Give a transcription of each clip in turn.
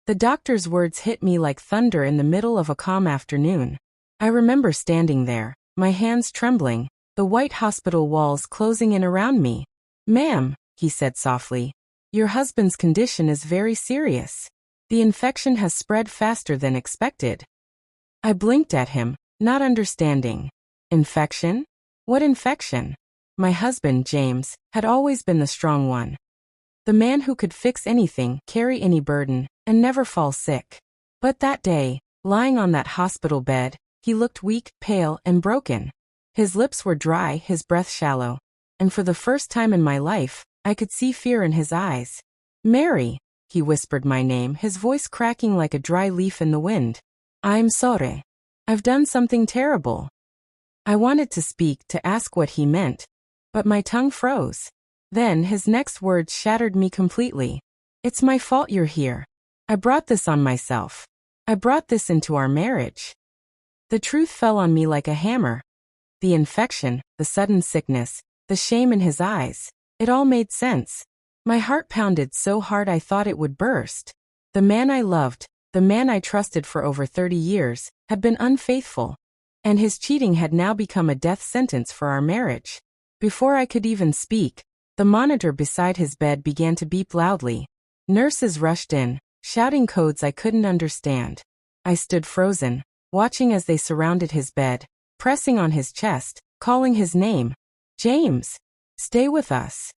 The doctor's words hit me like thunder in the middle of a calm afternoon. I remember standing there, my hands trembling, the white hospital walls closing in around me. "Ma'am," he said softly, "your husband's condition is very serious. The infection has spread faster than expected." I blinked at him, not understanding. Infection? What infection? My husband, James, had always been the strong one. The man who could fix anything, carry any burden, and never fall sick. But that day, lying on that hospital bed, he looked weak, pale, and broken. His lips were dry, his breath shallow. And for the first time in my life, I could see fear in his eyes. "Mary," he whispered my name, his voice cracking like a dry leaf in the wind. "I'm sorry. I've done something terrible." I wanted to speak, to ask what he meant, but my tongue froze. Then his next words shattered me completely. "It's my fault you're here. I brought this on myself. I brought this into our marriage." The truth fell on me like a hammer. The infection, the sudden sickness, the shame in his eyes, it all made sense. My heart pounded so hard I thought it would burst. The man I loved, the man I trusted for over 30 years, had been unfaithful. And his cheating had now become a death sentence for our marriage. Before I could even speak, the monitor beside his bed began to beep loudly. Nurses rushed in, shouting codes I couldn't understand. I stood frozen, watching as they surrounded his bed, pressing on his chest, calling his name. "James, stay with us."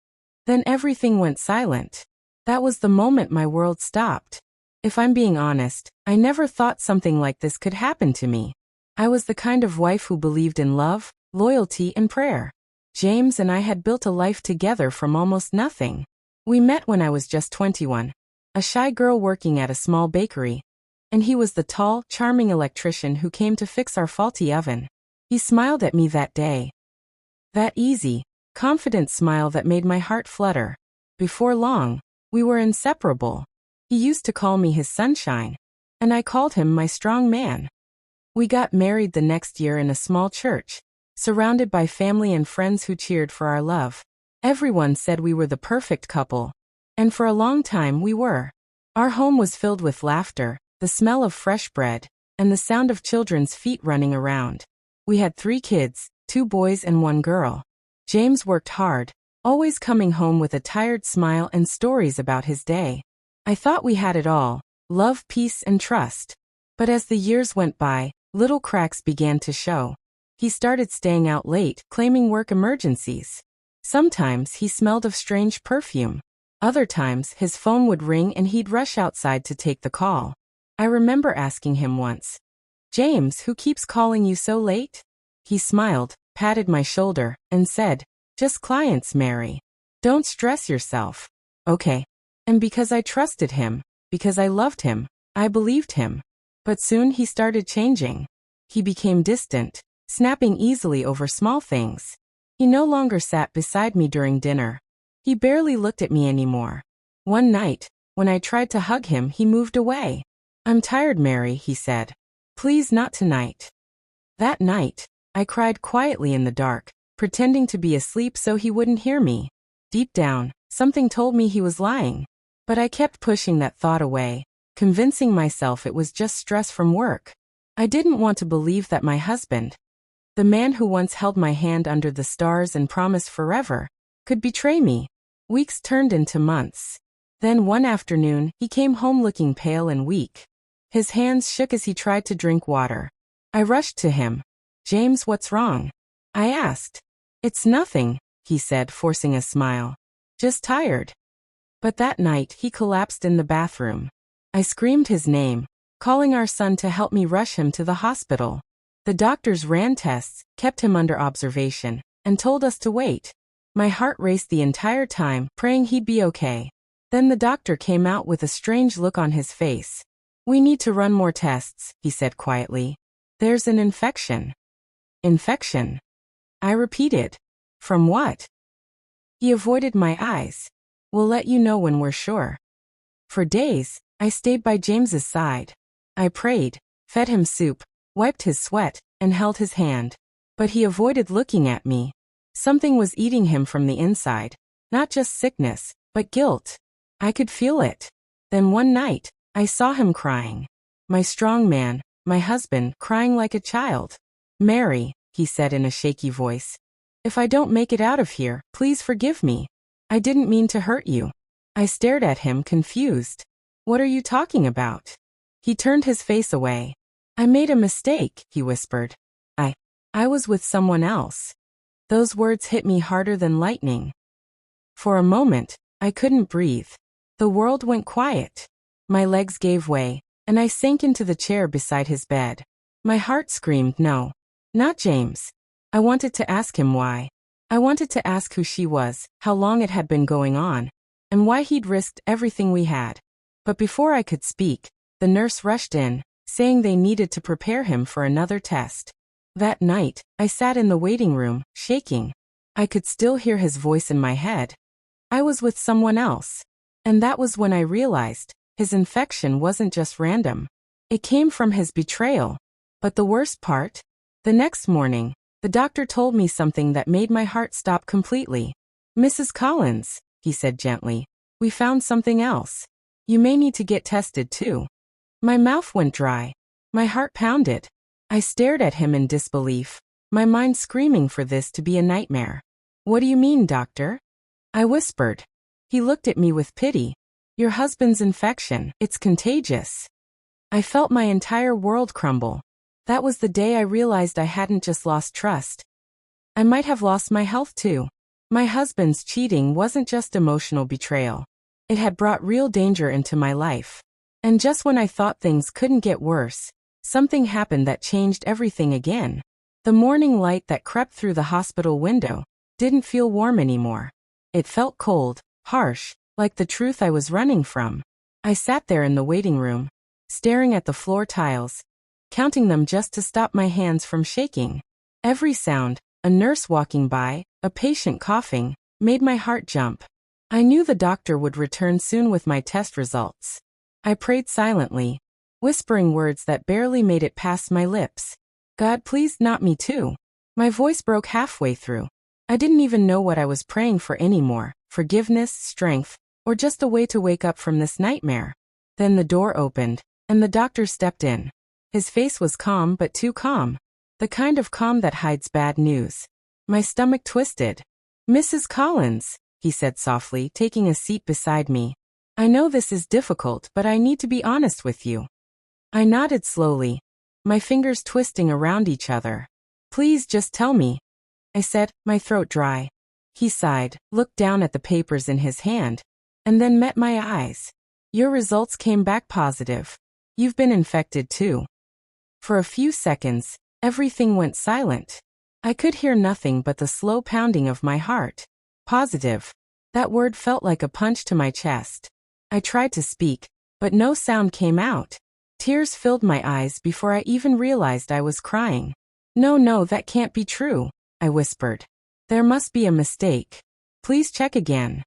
Then everything went silent. That was the moment my world stopped. If I'm being honest, I never thought something like this could happen to me. I was the kind of wife who believed in love, loyalty, and prayer. James and I had built a life together from almost nothing. We met when I was just 21, a shy girl working at a small bakery. And he was the tall, charming electrician who came to fix our faulty oven. He smiled at me that day. That easy, confident smile that made my heart flutter. Before long, we were inseparable. He used to call me his sunshine, and I called him my strong man. We got married the next year in a small church, surrounded by family and friends who cheered for our love. Everyone said we were the perfect couple, and for a long time we were. Our home was filled with laughter, the smell of fresh bread, and the sound of children's feet running around. We had 3 kids, 2 boys and 1 girl. James worked hard, always coming home with a tired smile and stories about his day. I thought we had it all, love, peace, and trust. But as the years went by, little cracks began to show. He started staying out late, claiming work emergencies. Sometimes he smelled of strange perfume. Other times his phone would ring and he'd rush outside to take the call. I remember asking him once, "James, who keeps calling you so late?" He smiled, patted my shoulder, and said, "Just clients, Mary. Don't stress yourself." Okay. And because I trusted him, because I loved him, I believed him. But soon he started changing. He became distant, snapping easily over small things. He no longer sat beside me during dinner. He barely looked at me anymore. One night, when I tried to hug him, he moved away. "I'm tired, Mary," he said. "Please, not tonight." That night, I cried quietly in the dark, pretending to be asleep so he wouldn't hear me. Deep down, something told me he was lying. But I kept pushing that thought away, convincing myself it was just stress from work. I didn't want to believe that my husband, the man who once held my hand under the stars and promised forever, could betray me. Weeks turned into months. Then one afternoon, he came home looking pale and weak. His hands shook as he tried to drink water. I rushed to him. "James, what's wrong?" I asked. "It's nothing," he said, forcing a smile. "Just tired." But that night, he collapsed in the bathroom. I screamed his name, calling our son to help me rush him to the hospital. The doctors ran tests, kept him under observation, and told us to wait. My heart raced the entire time, praying he'd be okay. Then the doctor came out with a strange look on his face. "We need to run more tests," he said quietly. "There's an infection." "Infection?" I repeated. "From what?" He avoided my eyes. "We'll let you know when we're sure." For days, I stayed by James's side. I prayed, fed him soup, wiped his sweat, and held his hand. But he avoided looking at me. Something was eating him from the inside. Not just sickness, but guilt. I could feel it. Then one night, I saw him crying. My strong man, my husband, crying like a child. Mary, he said in a shaky voice. If I don't make it out of here, please forgive me. I didn't mean to hurt you. I stared at him, confused. What are you talking about? He turned his face away. I made a mistake, he whispered. I was with someone else. Those words hit me harder than lightning. For a moment, I couldn't breathe. The world went quiet. My legs gave way, and I sank into the chair beside his bed. My heart screamed no. Not James. I wanted to ask him why. I wanted to ask who she was, how long it had been going on, and why he'd risked everything we had. But before I could speak, the nurse rushed in, saying they needed to prepare him for another test. That night, I sat in the waiting room, shaking. I could still hear his voice in my head. I was with someone else. And that was when I realized, his infection wasn't just random. It came from his betrayal. But the worst part? The next morning, the doctor told me something that made my heart stop completely. Mrs. Collins, he said gently, we found something else. You may need to get tested too. My mouth went dry. My heart pounded. I stared at him in disbelief, my mind screaming for this to be a nightmare. What do you mean, doctor? I whispered. He looked at me with pity. Your husband's infection, it's contagious. I felt my entire world crumble. That was the day I realized I hadn't just lost trust. I might have lost my health too. My husband's cheating wasn't just emotional betrayal. It had brought real danger into my life. And just when I thought things couldn't get worse, something happened that changed everything again. The morning light that crept through the hospital window didn't feel warm anymore. It felt cold, harsh, like the truth I was running from. I sat there in the waiting room, staring at the floor tiles, counting them just to stop my hands from shaking. Every sound, a nurse walking by, a patient coughing, made my heart jump. I knew the doctor would return soon with my test results. I prayed silently, whispering words that barely made it past my lips. God, please, not me too. My voice broke halfway through. I didn't even know what I was praying for anymore, forgiveness, strength, or just a way to wake up from this nightmare. Then the door opened, and the doctor stepped in. His face was calm, but too calm. The kind of calm that hides bad news. My stomach twisted. Mrs. Collins, he said softly, taking a seat beside me. I know this is difficult, but I need to be honest with you. I nodded slowly, my fingers twisting around each other. Please just tell me, I said, my throat dry. He sighed, looked down at the papers in his hand, and then met my eyes. Your results came back positive. You've been infected too. For a few seconds, everything went silent. I could hear nothing but the slow pounding of my heart. Positive. That word felt like a punch to my chest. I tried to speak, but no sound came out. Tears filled my eyes before I even realized I was crying. No, that can't be true, I whispered. There must be a mistake. Please check again.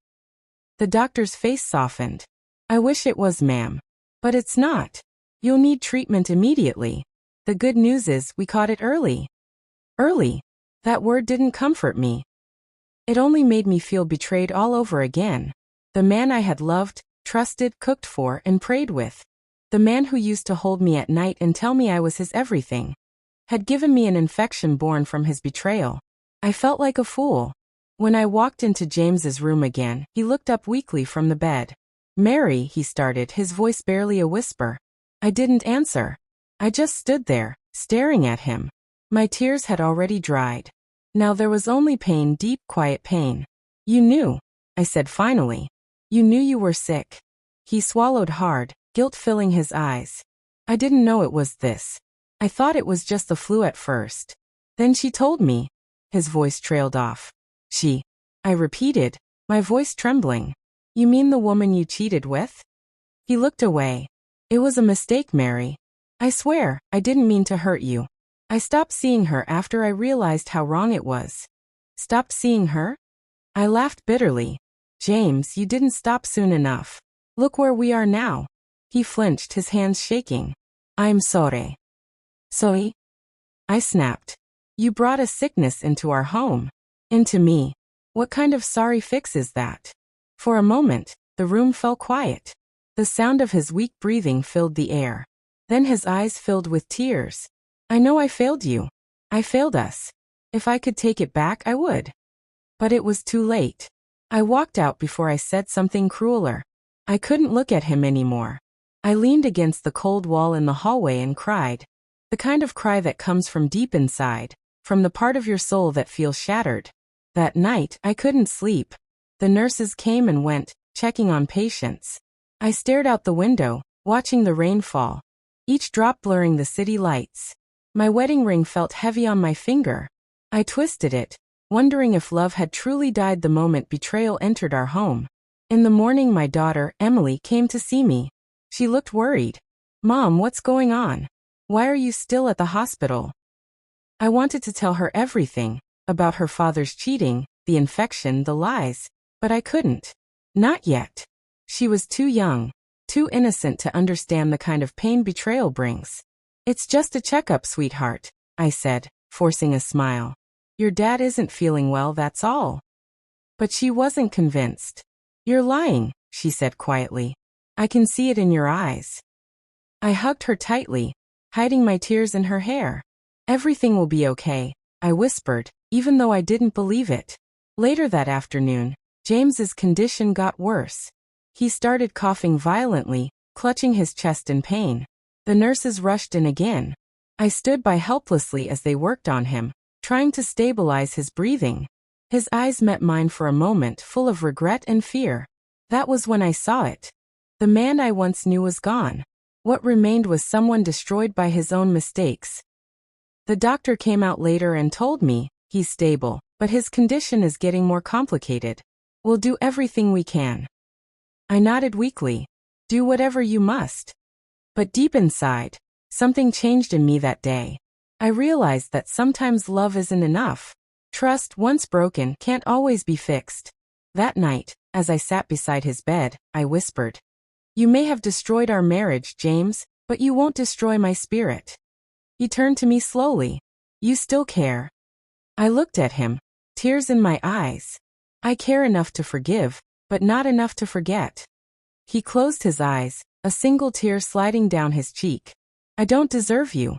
The doctor's face softened. I wish it was, ma'am. But it's not. You'll need treatment immediately. The good news is we caught it early. Early? That word didn't comfort me. It only made me feel betrayed all over again. The man I had loved, trusted, cooked for, and prayed with. The man who used to hold me at night and tell me I was his everything, had given me an infection born from his betrayal. I felt like a fool. When I walked into James's room again, he looked up weakly from the bed. Mary, he started, his voice barely a whisper. I didn't answer. I just stood there, staring at him. My tears had already dried. Now there was only pain, deep, quiet pain. You knew, I said finally. You knew you were sick. He swallowed hard, guilt filling his eyes. I didn't know it was this. I thought it was just the flu at first. Then she told me. His voice trailed off. She. I repeated, my voice trembling. You mean the woman you cheated with? He looked away. It was a mistake, Mary. I swear, I didn't mean to hurt you. I stopped seeing her after I realized how wrong it was. Stopped seeing her? I laughed bitterly. James, you didn't stop soon enough. Look where we are now. He flinched, his hands shaking. I'm sorry. Sorry? I snapped. You brought a sickness into our home. Into me. What kind of sorry fix is that? For a moment, the room fell quiet. The sound of his weak breathing filled the air. Then his eyes filled with tears. I know I failed you. I failed us. If I could take it back, I would. But it was too late. I walked out before I said something crueler. I couldn't look at him anymore. I leaned against the cold wall in the hallway and cried. The kind of cry that comes from deep inside, from the part of your soul that feels shattered. That night, I couldn't sleep. The nurses came and went, checking on patients. I stared out the window, watching the rain fall, each drop blurring the city lights. My wedding ring felt heavy on my finger. I twisted it, wondering if love had truly died the moment betrayal entered our home. In the morning, my daughter, Emily, came to see me. She looked worried. Mom, what's going on? Why are you still at the hospital? I wanted to tell her everything, about her father's cheating, the infection, the lies, but I couldn't. Not yet. She was too young, too innocent to understand the kind of pain betrayal brings. It's just a checkup, sweetheart, I said, forcing a smile. Your dad isn't feeling well, that's all. But she wasn't convinced. You're lying, she said quietly. I can see it in your eyes. I hugged her tightly, hiding my tears in her hair. Everything will be okay, I whispered, even though I didn't believe it. Later that afternoon, James's condition got worse. He started coughing violently, clutching his chest in pain. The nurses rushed in again. I stood by helplessly as they worked on him, trying to stabilize his breathing. His eyes met mine for a moment, full of regret and fear. That was when I saw it. The man I once knew was gone. What remained was someone destroyed by his own mistakes. The doctor came out later and told me, he's stable, but his condition is getting more complicated. We'll do everything we can. I nodded weakly. Do whatever you must. But deep inside, something changed in me that day. I realized that sometimes love isn't enough. Trust, once broken, can't always be fixed. That night, as I sat beside his bed, I whispered, You may have destroyed our marriage, James, but you won't destroy my spirit. He turned to me slowly. You still care. I looked at him, tears in my eyes. I care enough to forgive, but not enough to forget. He closed his eyes, a single tear sliding down his cheek. I don't deserve you.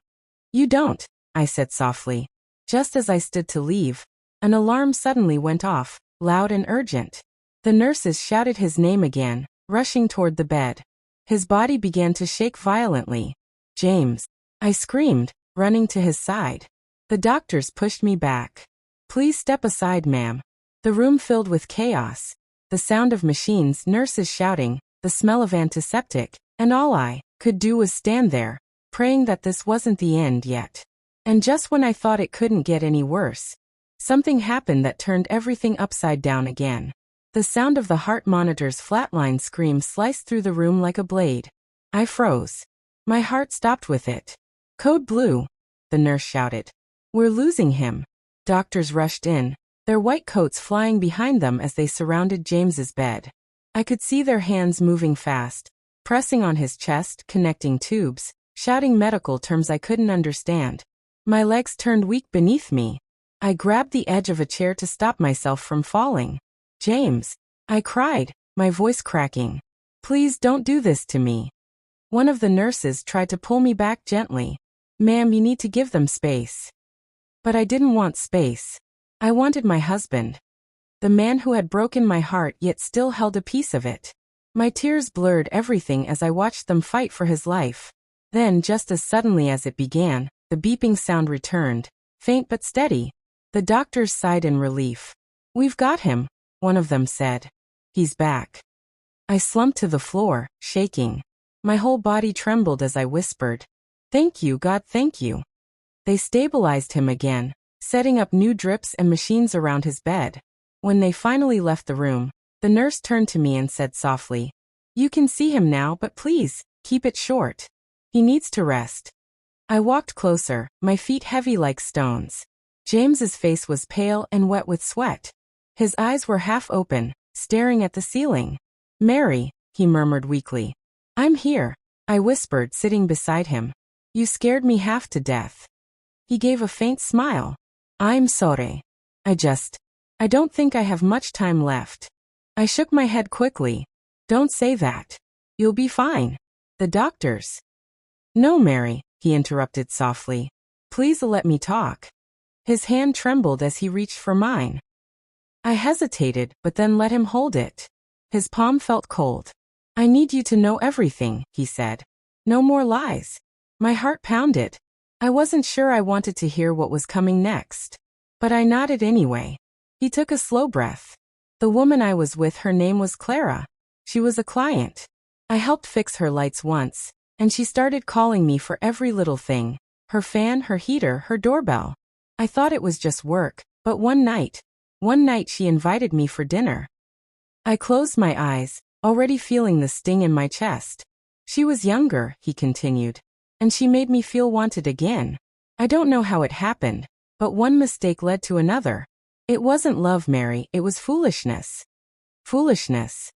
You don't, I said softly. Just as I stood to leave, an alarm suddenly went off, loud and urgent. The nurses shouted his name again, rushing toward the bed. His body began to shake violently. James, I screamed, running to his side. The doctors pushed me back. Please step aside, ma'am. The room filled with chaos. The sound of machines, nurses shouting, the smell of antiseptic, and all I could do was stand there, praying that this wasn't the end yet. And just when I thought it couldn't get any worse, something happened that turned everything upside down again. The sound of the heart monitor's flatline scream sliced through the room like a blade. I froze. My heart stopped with it. Code blue, the nurse shouted. We're losing him. Doctors rushed in, their white coats flying behind them as they surrounded James's bed. I could see their hands moving fast, pressing on his chest, connecting tubes, shouting medical terms I couldn't understand. My legs turned weak beneath me. I grabbed the edge of a chair to stop myself from falling. James, I cried, my voice cracking. Please don't do this to me. One of the nurses tried to pull me back gently. Ma'am, you need to give them space. But I didn't want space. I wanted my husband. The man who had broken my heart yet still held a piece of it. My tears blurred everything as I watched them fight for his life. Then, just as suddenly as it began, the beeping sound returned, faint but steady. The doctors sighed in relief. We've got him, one of them said. He's back. I slumped to the floor, shaking. My whole body trembled as I whispered, Thank you, God, thank you. They stabilized him again, setting up new drips and machines around his bed. When they finally left the room, the nurse turned to me and said softly, You can see him now, but please, keep it short. He needs to rest. I walked closer, my feet heavy like stones. James's face was pale and wet with sweat. His eyes were half open, staring at the ceiling. Mary, he murmured weakly. I'm here, I whispered, sitting beside him. You scared me half to death. He gave a faint smile. I'm sorry. I don't think I have much time left. I shook my head quickly. Don't say that. You'll be fine. The doctors. No, Mary, he interrupted softly. Please let me talk. His hand trembled as he reached for mine. I hesitated, but then let him hold it. His palm felt cold. I need you to know everything, he said. No more lies. My heart pounded. I wasn't sure I wanted to hear what was coming next. But I nodded anyway. He took a slow breath. The woman I was with, her name was Clara. She was a client. I helped fix her lights once, and she started calling me for every little thing. Her fan, her heater, her doorbell. I thought it was just work, but one night she invited me for dinner. I closed my eyes, already feeling the sting in my chest. She was younger, he continued, and she made me feel wanted again. I don't know how it happened, but one mistake led to another. It wasn't love, Mary, it was foolishness. Foolishness,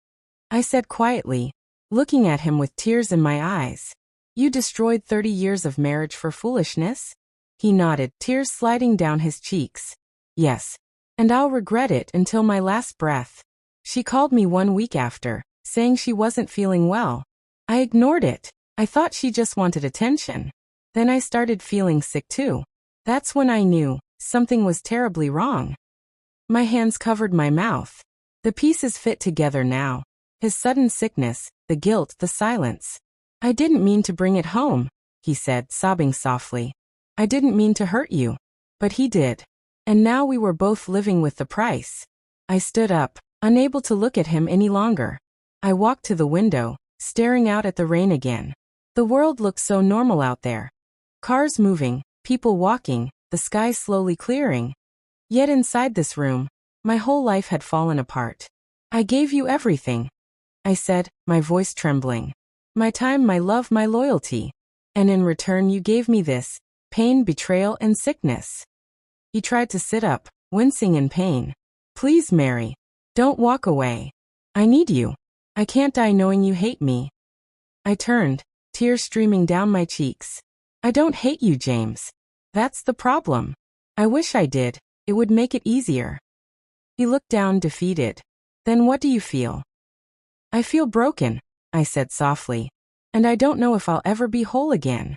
I said quietly, looking at him with tears in my eyes. You destroyed 30 years of marriage for foolishness? He nodded, tears sliding down his cheeks. Yes. And I'll regret it until my last breath. She called me 1 week after, saying she wasn't feeling well. I ignored it. I thought she just wanted attention. Then I started feeling sick too. That's when I knew something was terribly wrong. My hands covered my mouth. The pieces fit together now. His sudden sickness, the guilt, the silence. I didn't mean to bring it home, he said, sobbing softly. I didn't mean to hurt you. But he did. And now we were both living with the price. I stood up, unable to look at him any longer. I walked to the window, staring out at the rain again. The world looked so normal out there. Cars moving, people walking, the sky slowly clearing. Yet inside this room, my whole life had fallen apart. I gave you everything, I said, my voice trembling. My time, my love, my loyalty. And in return you gave me this, pain, betrayal, and sickness. He tried to sit up, wincing in pain. Please, Mary. Don't walk away. I need you. I can't die knowing you hate me. I turned, tears streaming down my cheeks. I don't hate you, James. That's the problem. I wish I did. It would make it easier. He looked down, defeated. Then what do you feel? I feel broken, I said softly. And I don't know if I'll ever be whole again.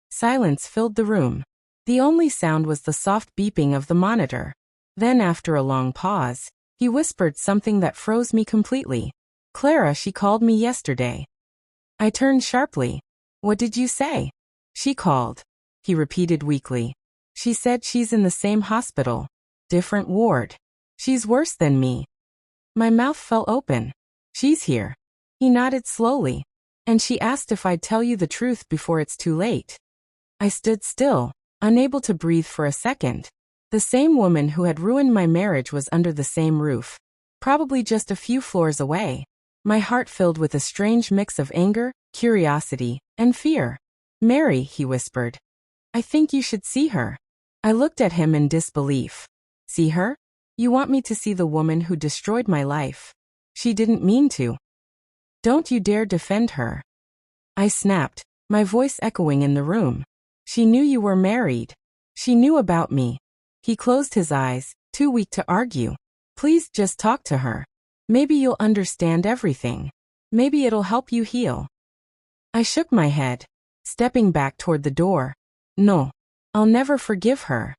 Silence filled the room. The only sound was the soft beeping of the monitor. Then after a long pause, he whispered something that froze me completely. Clara, she called me yesterday. I turned sharply. What did you say? She called, he repeated weakly. She said she's in the same hospital. Different ward. She's worse than me. My mouth fell open. She's here. He nodded slowly. And she asked if I'd tell you the truth before it's too late. I stood still, unable to breathe for a second. The same woman who had ruined my marriage was under the same roof, probably just a few floors away. My heart filled with a strange mix of anger, curiosity, and fear. Mary, he whispered. I think you should see her. I looked at him in disbelief. See her? You want me to see the woman who destroyed my life? She didn't mean to. Don't you dare defend her. I snapped, my voice echoing in the room. She knew you were married. She knew about me. He closed his eyes, too weak to argue. Please just talk to her. Maybe you'll understand everything. Maybe it'll help you heal. I shook my head, stepping back toward the door. No, I'll never forgive her.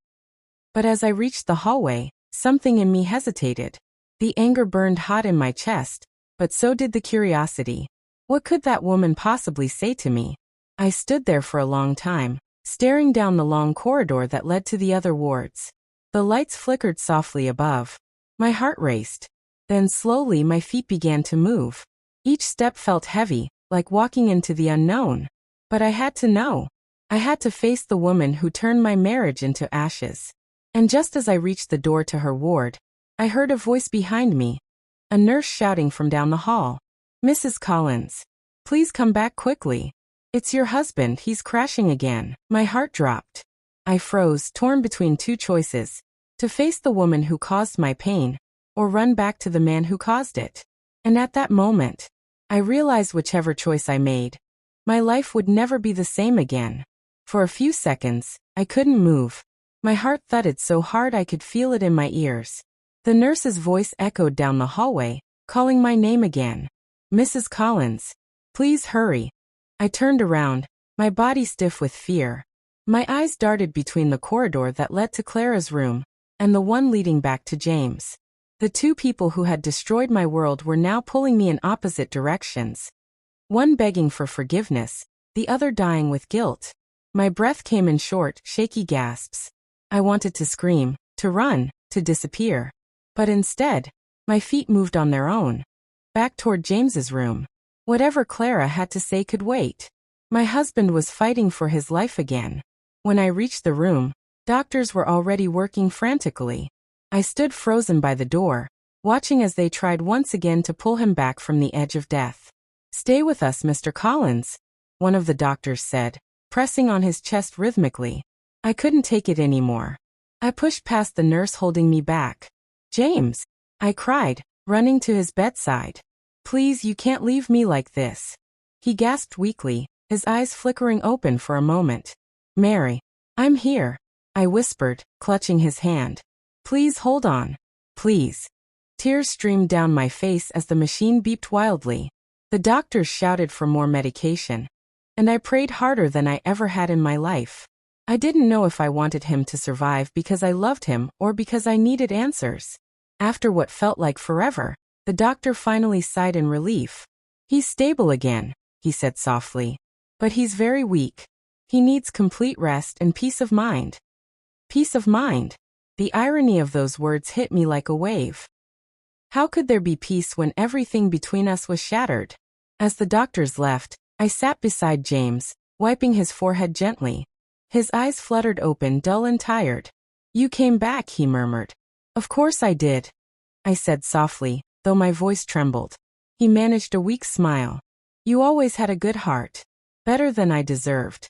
But as I reached the hallway, something in me hesitated. The anger burned hot in my chest, but so did the curiosity. What could that woman possibly say to me? I stood there for a long time, staring down the long corridor that led to the other wards. The lights flickered softly above. My heart raced. Then slowly my feet began to move. Each step felt heavy, like walking into the unknown. But I had to know. I had to face the woman who turned my marriage into ashes. And just as I reached the door to her ward, I heard a voice behind me. A nurse shouting from down the hall. Mrs. Collins, please come back quickly. It's your husband, he's crashing again. My heart dropped. I froze, torn between two choices. To face the woman who caused my pain, or run back to the man who caused it. And at that moment, I realized whichever choice I made, my life would never be the same again. For a few seconds, I couldn't move. My heart thudded so hard I could feel it in my ears. The nurse's voice echoed down the hallway, calling my name again. Mrs. Collins. Please hurry. I turned around, my body stiff with fear. My eyes darted between the corridor that led to Clara's room and the one leading back to James. The two people who had destroyed my world were now pulling me in opposite directions. One begging for forgiveness, the other dying with guilt. My breath came in short, shaky gasps. I wanted to scream, to run, to disappear. But instead, my feet moved on their own. Back toward James's room. Whatever Clara had to say could wait. My husband was fighting for his life again. When I reached the room, doctors were already working frantically. I stood frozen by the door, watching as they tried once again to pull him back from the edge of death. Stay with us, Mr. Collins, one of the doctors said, pressing on his chest rhythmically. I couldn't take it anymore. I pushed past the nurse holding me back. James, I cried, running to his bedside. Please, you can't leave me like this. He gasped weakly, his eyes flickering open for a moment. Mary, I'm here, I whispered, clutching his hand. Please hold on. Please. Tears streamed down my face as the machine beeped wildly. The doctors shouted for more medication. And I prayed harder than I ever had in my life. I didn't know if I wanted him to survive because I loved him or because I needed answers. After what felt like forever, the doctor finally sighed in relief. He's stable again, he said softly. But he's very weak. He needs complete rest and peace of mind. Peace of mind. The irony of those words hit me like a wave. How could there be peace when everything between us was shattered? As the doctors left, I sat beside James, wiping his forehead gently. His eyes fluttered open, dull and tired. You came back, he murmured. Of course I did, I said softly, though my voice trembled. He managed a weak smile. You always had a good heart. Better than I deserved.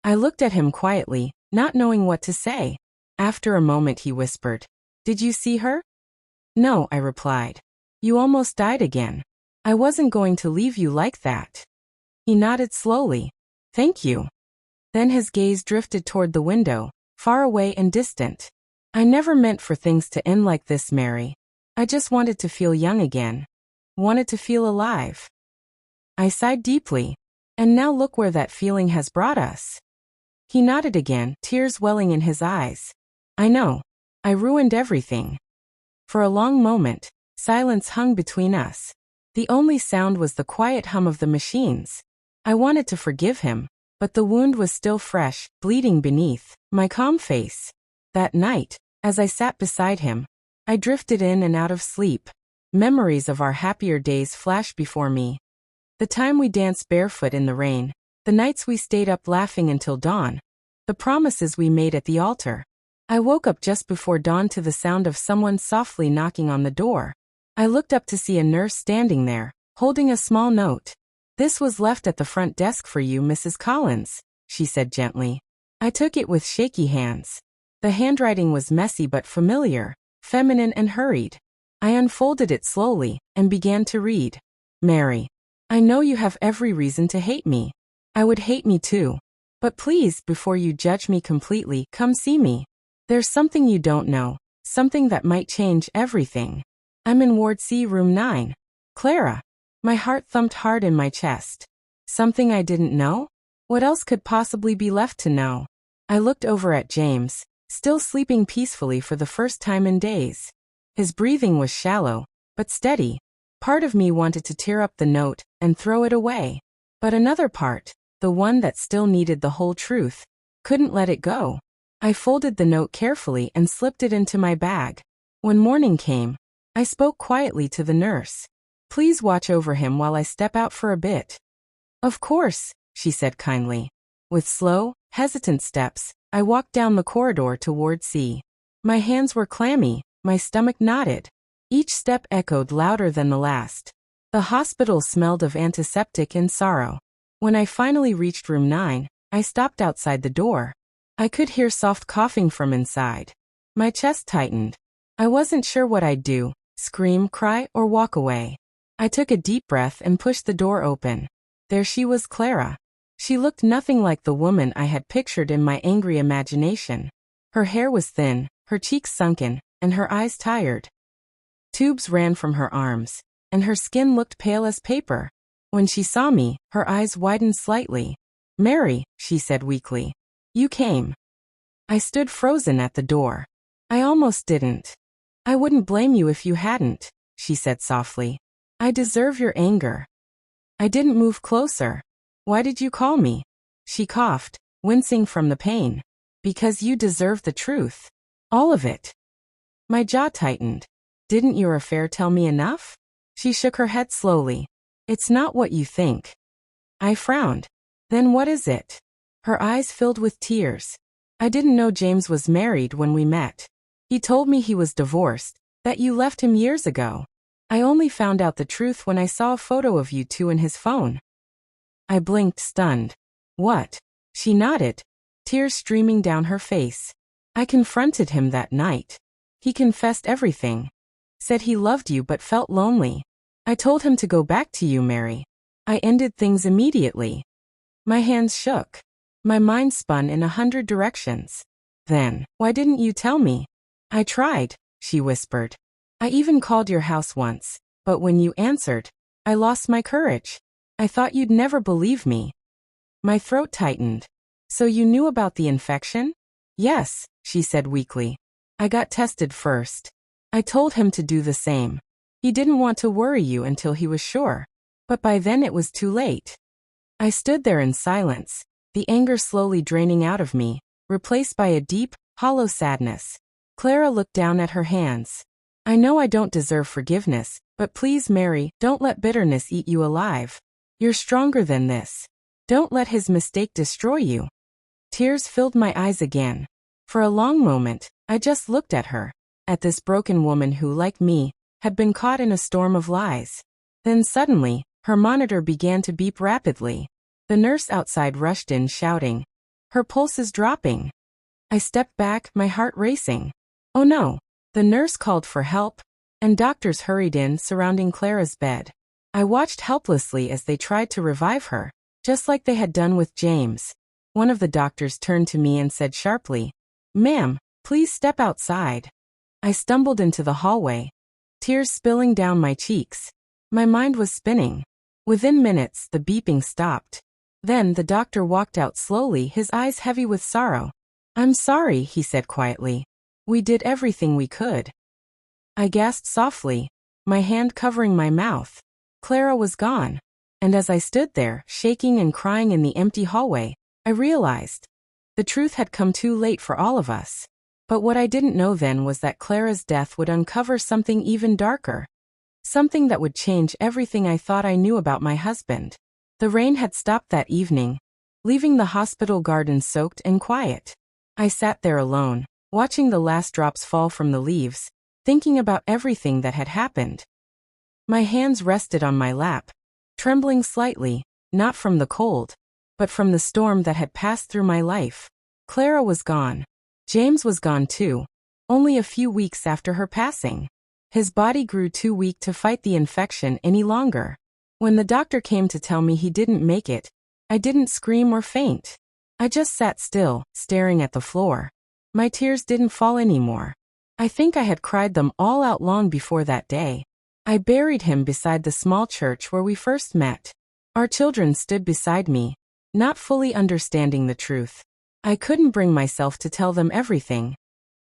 I looked at him quietly, not knowing what to say. After a moment he whispered, Did you see her? No, I replied. You almost died again. I wasn't going to leave you like that. He nodded slowly. Thank you. Then his gaze drifted toward the window, far away and distant. I never meant for things to end like this, Mary. I just wanted to feel young again. Wanted to feel alive. I sighed deeply. And now look where that feeling has brought us. He nodded again, tears welling in his eyes. I know. I ruined everything. For a long moment, silence hung between us. The only sound was the quiet hum of the machines. I wanted to forgive him, but the wound was still fresh, bleeding beneath my calm face. That night, as I sat beside him, I drifted in and out of sleep. Memories of our happier days flashed before me. The time we danced barefoot in the rain, the nights we stayed up laughing until dawn, the promises we made at the altar. I woke up just before dawn to the sound of someone softly knocking on the door. I looked up to see a nurse standing there, holding a small note. This was left at the front desk for you, Mrs. Collins, she said gently. I took it with shaky hands. The handwriting was messy but familiar, feminine and hurried. I unfolded it slowly and began to read. Mary, I know you have every reason to hate me. I would hate me too. But please, before you judge me completely, come see me. There's something you don't know, something that might change everything. I'm in Ward C, room 9. Clara. My heart thumped hard in my chest. Something I didn't know? What else could possibly be left to know? I looked over at James, still sleeping peacefully for the first time in days. His breathing was shallow, but steady. Part of me wanted to tear up the note and throw it away. But another part, the one that still needed the whole truth, couldn't let it go. I folded the note carefully and slipped it into my bag. When morning came, I spoke quietly to the nurse. Please watch over him while I step out for a bit. Of course, she said kindly. With slow, hesitant steps, I walked down the corridor toward C. My hands were clammy, my stomach knotted. Each step echoed louder than the last. The hospital smelled of antiseptic and sorrow. When I finally reached room 9, I stopped outside the door. I could hear soft coughing from inside. My chest tightened. I wasn't sure what I'd do, scream, cry, or walk away. I took a deep breath and pushed the door open. There she was, Clara. She looked nothing like the woman I had pictured in my angry imagination. Her hair was thin, her cheeks sunken, and her eyes tired. Tubes ran from her arms, and her skin looked pale as paper. When she saw me, her eyes widened slightly. Mary, she said weakly. You came. I stood frozen at the door. I almost didn't. I wouldn't blame you if you hadn't, she said softly. I deserve your anger. I didn't move closer. Why did you call me? She coughed, wincing from the pain. Because you deserve the truth. All of it. My jaw tightened. Didn't your affair tell me enough? She shook her head slowly. It's not what you think. I frowned. Then what is it? Her eyes filled with tears. I didn't know James was married when we met. He told me he was divorced, that you left him years ago. I only found out the truth when I saw a photo of you two in his phone. I blinked, stunned. What? She nodded, tears streaming down her face. I confronted him that night. He confessed everything. Said he loved you but felt lonely. I told him to go back to you, Mary. I ended things immediately. My hands shook. My mind spun in 100 directions. Then, why didn't you tell me? I tried, she whispered. I even called your house once, but when you answered, I lost my courage. I thought you'd never believe me. My throat tightened. So you knew about the infection? Yes, she said weakly. I got tested first. I told him to do the same. He didn't want to worry you until he was sure. But by then it was too late. I stood there in silence, the anger slowly draining out of me, replaced by a deep, hollow sadness. Clara looked down at her hands. I know I don't deserve forgiveness, but please, Mary, don't let bitterness eat you alive. You're stronger than this. Don't let his mistake destroy you. Tears filled my eyes again. For a long moment, I just looked at her, at this broken woman who, like me, had been caught in a storm of lies. Then suddenly, her monitor began to beep rapidly. The nurse outside rushed in shouting. Her pulse is dropping. I stepped back, my heart racing. Oh no. The nurse called for help, and doctors hurried in surrounding Clara's bed. I watched helplessly as they tried to revive her, just like they had done with James. One of the doctors turned to me and said sharply, Ma'am, please step outside. I stumbled into the hallway, tears spilling down my cheeks. My mind was spinning. Within minutes, the beeping stopped. Then the doctor walked out slowly, his eyes heavy with sorrow. I'm sorry, he said quietly. We did everything we could. I gasped softly, my hand covering my mouth. Clara was gone. And as I stood there, shaking and crying in the empty hallway, I realized the truth had come too late for all of us. But what I didn't know then was that Clara's death would uncover something even darker. Something that would change everything I thought I knew about my husband. The rain had stopped that evening, leaving the hospital garden soaked and quiet. I sat there alone, watching the last drops fall from the leaves, thinking about everything that had happened. My hands rested on my lap, trembling slightly, not from the cold, but from the storm that had passed through my life. Clara was gone. James was gone too, only a few weeks after her passing. His body grew too weak to fight the infection any longer. When the doctor came to tell me he didn't make it, I didn't scream or faint. I just sat still, staring at the floor. My tears didn't fall anymore. I think I had cried them all out long before that day. I buried him beside the small church where we first met. Our children stood beside me, not fully understanding the truth. I couldn't bring myself to tell them everything.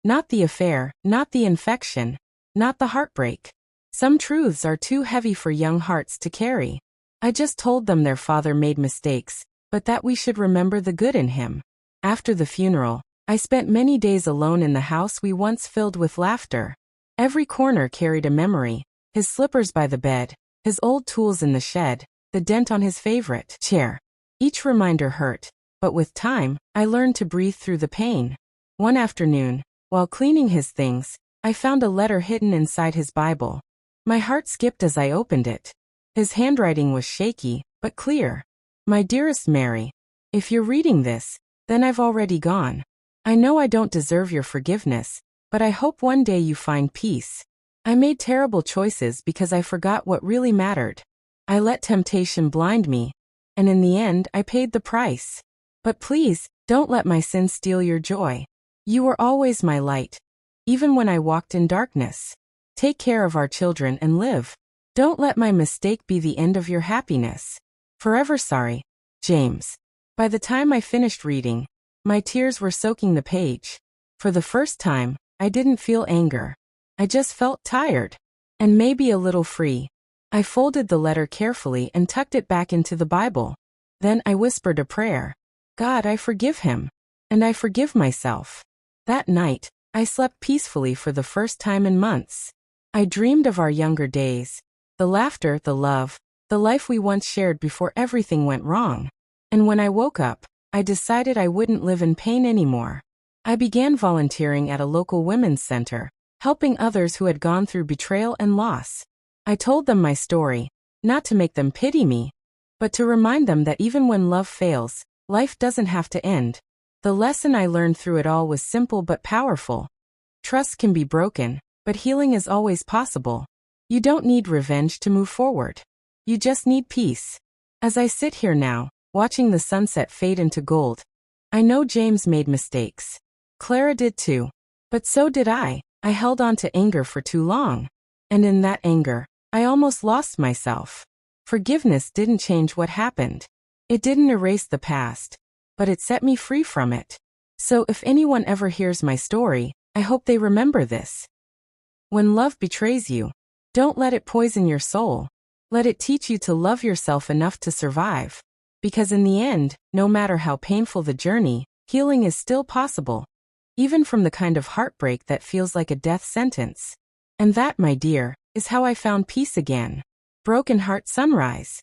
Not the affair, not the infection, not the heartbreak. Some truths are too heavy for young hearts to carry. I just told them their father made mistakes, but that we should remember the good in him. After the funeral, I spent many days alone in the house we once filled with laughter. Every corner carried a memory. His slippers by the bed, his old tools in the shed, the dent on his favorite chair. Each reminder hurt, but with time, I learned to breathe through the pain. One afternoon, while cleaning his things, I found a letter hidden inside his Bible. My heart skipped as I opened it. His handwriting was shaky, but clear. My dearest Mary, if you're reading this, then I've already gone. I know I don't deserve your forgiveness, but I hope one day you find peace. I made terrible choices because I forgot what really mattered. I let temptation blind me, and in the end I paid the price. But please, don't let my sin steal your joy. You were always my light, even when I walked in darkness. Take care of our children and live. Don't let my mistake be the end of your happiness. Forever sorry, James. By the time I finished reading, my tears were soaking the page. For the first time, I didn't feel anger. I just felt tired. And maybe a little free. I folded the letter carefully and tucked it back into the Bible. Then I whispered a prayer. God, I forgive him. And I forgive myself. That night, I slept peacefully for the first time in months. I dreamed of our younger days. The laughter, the love, the life we once shared before everything went wrong. And when I woke up, I decided I wouldn't live in pain anymore. I began volunteering at a local women's center, helping others who had gone through betrayal and loss. I told them my story, not to make them pity me, but to remind them that even when love fails, life doesn't have to end. The lesson I learned through it all was simple but powerful. Trust can be broken, but healing is always possible. You don't need revenge to move forward. You just need peace. As I sit here now, watching the sunset fade into gold, I know James made mistakes. Clara did too. But so did I. I held on to anger for too long. And in that anger, I almost lost myself. Forgiveness didn't change what happened. It didn't erase the past, but it set me free from it. So if anyone ever hears my story, I hope they remember this. When love betrays you, don't let it poison your soul. Let it teach you to love yourself enough to survive. Because in the end, no matter how painful the journey, healing is still possible. Even from the kind of heartbreak that feels like a death sentence. And that, my dear, is how I found peace again. Broken Heart Sunrise.